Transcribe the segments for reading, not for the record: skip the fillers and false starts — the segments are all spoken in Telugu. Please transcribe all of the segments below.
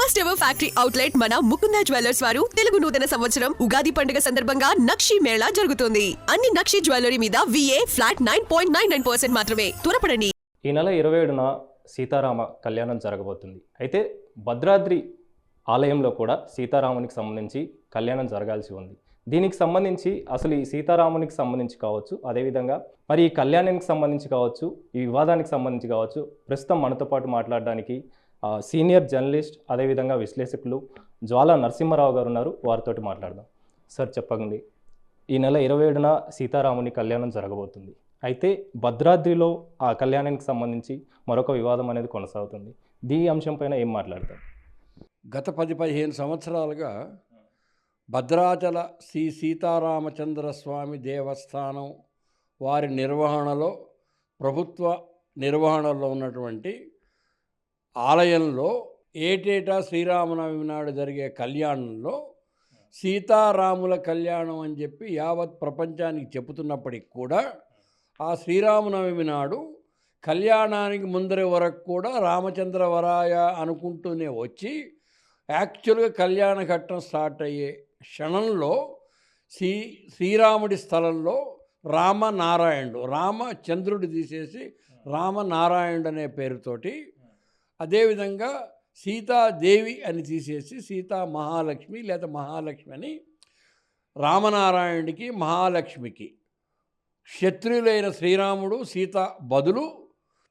ఫస్ట్ ఎవర్ ఫ్యాక్టరీ అవుట్లెట్ మన ముకుంద జ్యువెలర్స్ వారు తెలుగు నూతన సంవత్సరం ఉగాది పండుగ సందర్భంగా నక్షి మేళా జరుగుతుంది. అన్ని నక్షి జ్యువెలరీ మీద VA ఫ్లాట్ 9.99% మాత్రమే. త్వరపడండి. ఈ నెల 27న సీతారామ కళ్యాణం జరగబోతుంది. అయితే భద్రాద్రి ఆలయంలో కూడా సీతారామునికి సంబంధించి కళ్యాణం జరగాల్సి ఉంది. దీనికి సంబంధించి అసలు ఈ సీతారామునికి సంబంధించి కావచ్చు, అదేవిధంగా మరి ఈ కళ్యాణానికి సంబంధించి కావచ్చు, ఈ వివాదానికి సంబంధించి కావచ్చు, ప్రస్తుతం మనతో పాటు మాట్లాడడానికి సీనియర్ జర్నలిస్ట్ అదేవిధంగా విశ్లేషకులు జ్వాలా నరసింహారావు గారు ఉన్నారు. వారితోటి మాట్లాడదాం. సార్ చెప్పండి, ఈ నెల 27న సీతారాముని కళ్యాణం జరగబోతుంది. అయితే భద్రాద్రిలో ఆ కళ్యాణానికి సంబంధించి మరొక వివాదం అనేది కొనసాగుతుంది. ఈ అంశంపైన ఏం మాట్లాడతారు? గత 10-15 సంవత్సరాలుగా భద్రాచల శ్రీ సీతారామచంద్ర స్వామి దేవస్థానం వారి నిర్వహణలో, ప్రభుత్వ నిర్వహణలో ఉన్నటువంటి ఆలయంలో ఏటేటా శ్రీరామనవమి నాడు జరిగే కళ్యాణంలో సీతారాముల కళ్యాణం అని చెప్పి యావత్ ప్రపంచానికి చెబుతున్నప్పటికి కూడా ఆ శ్రీరామనవమి నాడు కళ్యాణానికి ముందరి వరకు కూడా రామచంద్ర వరాయ అనుకుంటూనే వచ్చి యాక్చువల్గా కళ్యాణ ఘట్టం స్టార్ట్ అయ్యే క్షణంలో శ్రీరాముడి స్థలంలో రామనారాయణుడు, రామచంద్రుడు తీసేసి రామనారాయణుడు అనే పేరుతోటి, అదేవిధంగా సీతాదేవి అని తీసేసి సీతా మహాలక్ష్మి లేదా మహాలక్ష్మి అని రామనారాయణుడికి మహాలక్ష్మికి క్షత్రియులైన శ్రీరాముడు సీత బదులు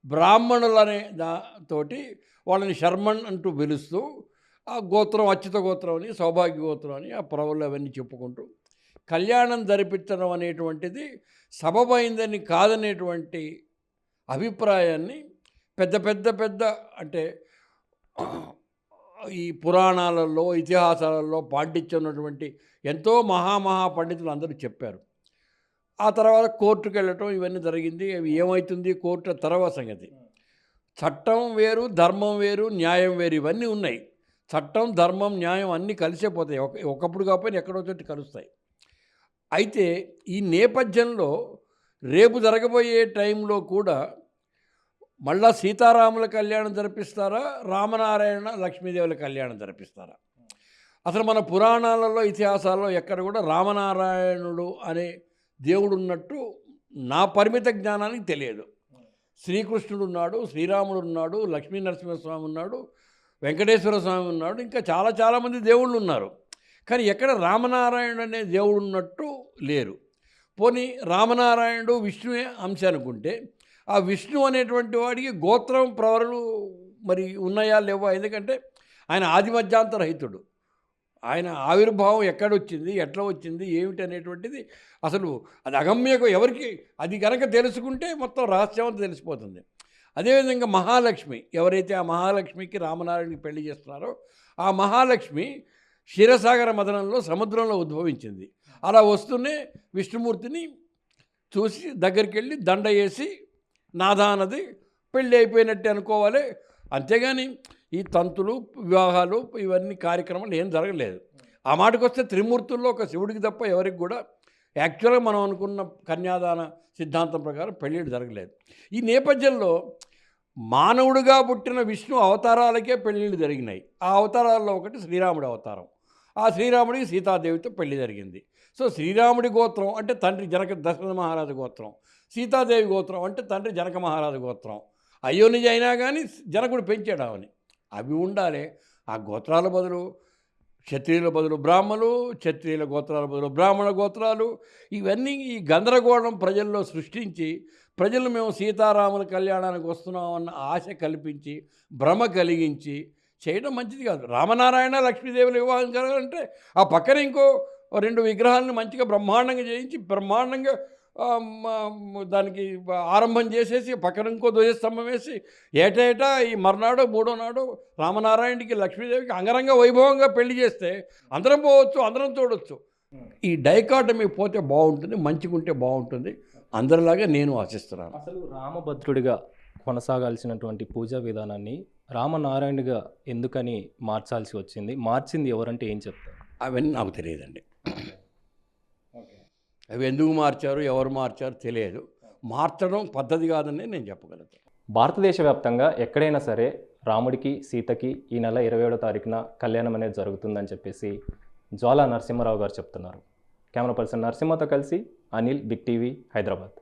బ్రాహ్మణులనే దాతోటి వాళ్ళని శర్మణ్ అంటూ పిలుస్తూ ఆ గోత్రం అచ్యుత గోత్రం అని, సౌభాగ్య గోత్రం అని ఆ ప్రవలు అవన్నీ చెప్పుకుంటూ కళ్యాణం జరిపించడం అనేటువంటిది సబబైందని కాదనేటువంటి అభిప్రాయాన్ని పెద్ద అంటే ఈ పురాణాలలో, ఇతిహాసాలలో పాండిత్యం ఉన్నటువంటి ఎంతో మహా పండితులు అందరూ చెప్పారు. ఆ తర్వాత కోర్టుకు వెళ్ళటం ఇవన్నీ జరిగింది. అవి ఏమవుతుంది కోర్టు తర్వాత సంగతి. చట్టం వేరు, ధర్మం వేరు, న్యాయం వేరు, ఇవన్నీ ఉన్నాయి. చట్టం, ధర్మం, న్యాయం అన్నీ కలిసే పోతాయి. ఒకప్పుడు కాకపోయినా ఎక్కడో చోటు కలుస్తాయి. అయితే ఈ నేపథ్యంలో రేపు జరగబోయే టైంలో కూడా మళ్ళా సీతారాముల కళ్యాణం జరిపిస్తారా, రామనారాయణ లక్ష్మీదేవుల కళ్యాణం జరిపిస్తారా? అసలు మన పురాణాలలో, ఇతిహాసాల్లో ఎక్కడ కూడా రామనారాయణుడు అనే దేవుడు ఉన్నట్టు నా పరిమిత జ్ఞానానికి తెలియదు. శ్రీకృష్ణుడు ఉన్నాడు, శ్రీరాముడు ఉన్నాడు, లక్ష్మీ నరసింహస్వామి ఉన్నాడు, వెంకటేశ్వర స్వామి ఉన్నాడు, ఇంకా చాలామంది దేవుళ్ళు ఉన్నారు. కానీ ఎక్కడ రామనారాయణుడు అనే దేవుడు ఉన్నట్టు లేరు. పోనీ రామనారాయణుడు విష్ణువే అంశ అనుకుంటే ఆ విష్ణు అనేటువంటి వాడికి గోత్రం, ప్రవరులు మరి ఉన్నాయా లేవా? ఎందుకంటే ఆయన ఆదిమధ్యాంతరహితుడు. ఆయన ఆవిర్భావం ఎక్కడొచ్చింది, ఎట్లా వచ్చింది, ఏమిటి అనేటువంటిది అసలు అది అగమ్యకు ఎవరికి అది కనుక తెలుసుకుంటే మొత్తం రహస్యం అంతా తెలిసిపోతుంది. అదేవిధంగా మహాలక్ష్మి, ఎవరైతే ఆ మహాలక్ష్మికి రామనారాయణకి పెళ్లి చేస్తున్నారో ఆ మహాలక్ష్మి క్షీరసాగర మదనంలో సముద్రంలో ఉద్భవించింది. అలా వస్తూనే విష్ణుమూర్తిని చూసి దగ్గరికి వెళ్ళి దండ వేసి నాదానది పెళ్ళి అయిపోయినట్టే అనుకోవాలి. అంతేగాని ఈ తంతులు, వివాహాలు, ఇవన్నీ కార్యక్రమాలు ఏం జరగలేదు. ఆ మాటకు వస్తే త్రిమూర్తుల్లో ఒక శివుడికి తప్ప ఎవరికి కూడా యాక్చువల్గా మనం అనుకున్న కన్యాదాన సిద్ధాంతం ప్రకారం పెళ్ళిళ్ళు జరగలేదు. ఈ నేపథ్యంలో మానవుడిగా పుట్టిన విష్ణు అవతారాలకే పెళ్ళిళ్ళు జరిగినాయి. ఆ అవతారాల్లో ఒకటి శ్రీరాముడి అవతారం. ఆ శ్రీరాముడికి సీతాదేవితో పెళ్లి జరిగింది. సో శ్రీరాముడి గోత్రం అంటే తండ్రి జనక దశరథ మహారాజు గోత్రం, సీతాదేవి గోత్రం అంటే తండ్రి జనక మహారాజు గోత్రం. అయోనిజ అయినా కానీ జనకుడు పెంచాడు అవని. అవి ఉండాలి. ఆ గోత్రాల బదులు క్షత్రియుల బదులు బ్రాహ్మణులు, క్షత్రియుల గోత్రాల బదులు బ్రాహ్మణ గోత్రాలు, ఇవన్నీ ఈ గందరగోళం ప్రజల్లో సృష్టించి ప్రజలు మేము సీతారాముల కళ్యాణానికి వస్తున్నాం అన్న ఆశ కల్పించి, భ్రమ కలిగించి చేయడం మంచిది కాదు. రామనారాయణ లక్ష్మీదేవుల వివాహం జరగాలంటే ఆ పక్కన ఇంకో 2 విగ్రహాలను మంచిగా బ్రహ్మాండంగా చేయించి బ్రహ్మాండంగా దానికి ఆరంభం చేసేసి పక్కన ఇంకో ధ్వజస్తంభం వేసి ఏటేటా ఈ మర్నాడో మూడో నాడో రామనారాయణకి లక్ష్మీదేవికి అంగరంగ వైభవంగా పెళ్లి చేస్తే అందరం పోవచ్చు, అందరం చూడవచ్చు. ఈ డైకాటమీ పోతే బాగుంటుంది, మంచిగుంటే బాగుంటుంది అందరిలాగా నేను ఆశిస్తున్నాను. అసలు రామభద్రుడిగా కొనసాగాల్సినటువంటి పూజా విధానాన్ని రామనారాయణుడిగా ఎందుకని మార్చాల్సి వచ్చింది? మార్చింది ఎవరంటే ఏం చెప్తారు? అవన్నీ నాకు తెలియదండి. అవి ఎందుకు మార్చారు, ఎవరు మార్చారు తెలియదు. మార్చడం పద్ధతి కాదని నేను చెప్పగలుగుతాను. భారతదేశ వ్యాప్తంగా ఎక్కడైనా సరే రాముడికి సీతకి ఈ నెల 27వ తారీఖున కళ్యాణం అనేది జరుగుతుందని చెప్పేసి జ్వాలా నరసింహారావు గారు చెప్తున్నారు. కెమెరా పర్సన్ నరసింహతో కలిసి అనిల్, బిగ్ టీవీ, హైదరాబాద్.